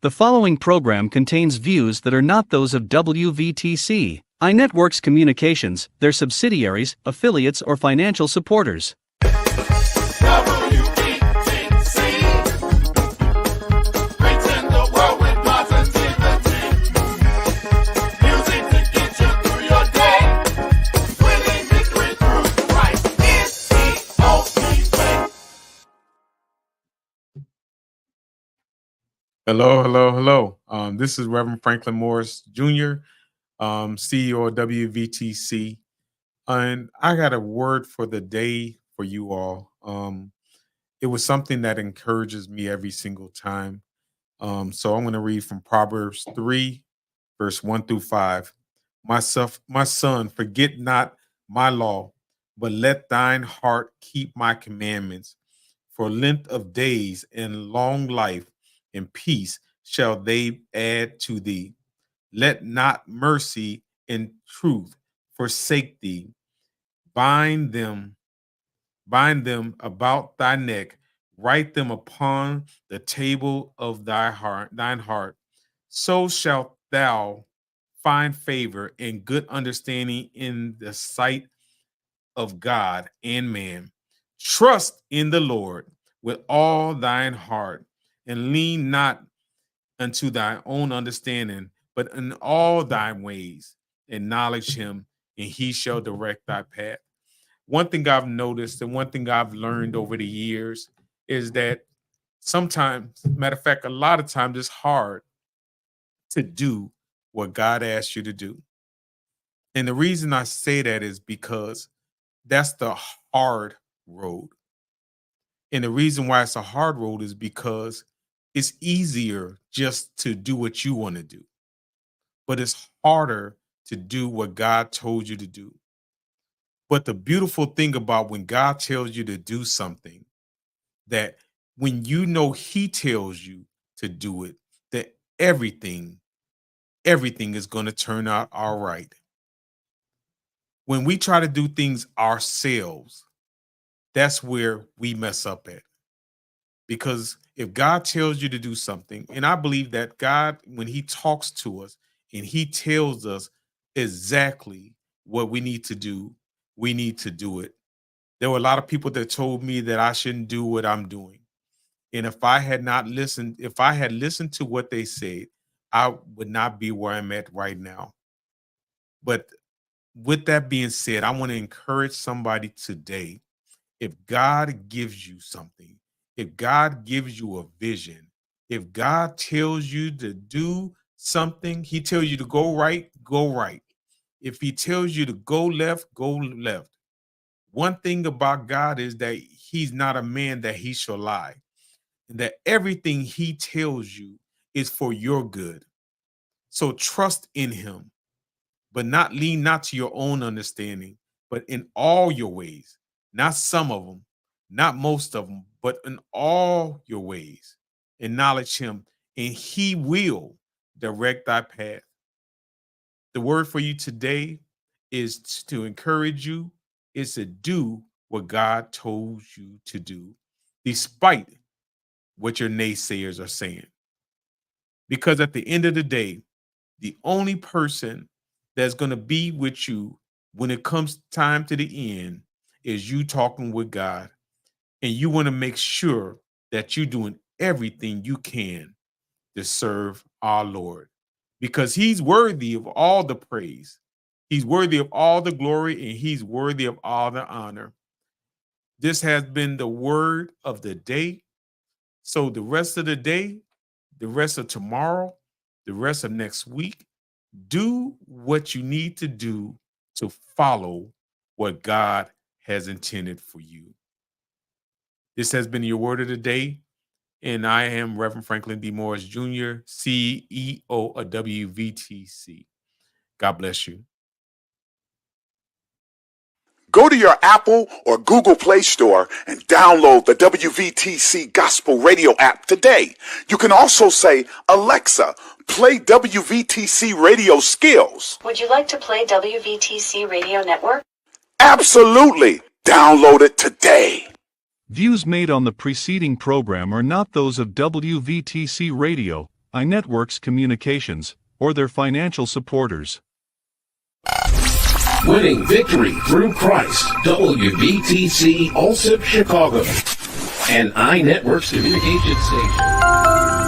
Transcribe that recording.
The following program contains views that are not those of WVTC, iNetworks Communications, their subsidiaries, affiliates, or financial supporters. WVTC, reaching the world with positivity. Music to get you through your day. Winning victory through Christ is the only way. Hello. This is Reverend Franklin Morris Jr., CEO of WVTC, and I got a word for the day for you all. It was something that encourages me every single time. So I'm going to read from Proverbs 3, verse 1 through 5. My son, forget not my law, but let thine heart keep my commandments. For length of days and long life and peace shall they add to thee. Let not mercy and truth forsake thee. Bind them about thy neck, write them upon the table of thine heart. So shalt thou find favor and good understanding in the sight of God and man. Trust in the Lord with all thine heart, and lean not unto thy own understanding, but in all thy ways acknowledge him, and he shall direct thy path. One thing I've noticed and one thing I've learned over the years is that sometimes, matter of fact, a lot of times it's hard to do what God asks you to do. And the reason I say that is because that's the hard road. And the reason why it's a hard road is because it's easier just to do what you want to do, but it's harder to do what God told you to do. But the beautiful thing about when God tells you to do something, that when you know he tells you to do it, that everything is going to turn out all right. When we try to do things ourselves, that's where we mess up at. Because if God tells you to do something, and I believe that God, when he talks to us and he tells us exactly what we need to do, we need to do it. There were a lot of people that told me that I shouldn't do what I'm doing. And if I had listened to what they said, I would not be where I'm at right now. But with that being said, I want to encourage somebody today. If God gives you something, if God gives you a vision, if God tells you to do something, he tells you to go right, go right. If he tells you to go left, go left. One thing about God is that he's not a man that he shall lie, and that everything he tells you is for your good. So trust in him, but lean not to your own understanding, but in all your ways, not some of them, not most of them, but in all your ways, acknowledge him, and he will direct thy path. The word for you today is to encourage you, is to do what God told you to do, despite what your naysayers are saying. Because at the end of the day, the only person that's going to be with you when it comes time to the end is you talking with God. And you want to make sure that you're doing everything you can to serve our Lord, because he's worthy of all the praise. He's worthy of all the glory, and he's worthy of all the honor. This has been the word of the day. So the rest of the day, the rest of tomorrow, the rest of next week, do what you need to do to follow what God has intended for you. This has been your word of the day, and I am Reverend Franklin D. Morris Jr., CEO of WVTC. God bless you. Go to your Apple or Google Play Store and download the WVTC Gospel Radio app today. You can also say, Alexa, play WVTC Radio Skills. Would you like to play WVTC Radio Network? Absolutely. Download it today. Views made on the preceding program are not those of WVTC Radio, iNetworks Communications, or their financial supporters. Winning victory through Christ. WVTC Allsip Chicago. An iNetworks communication station.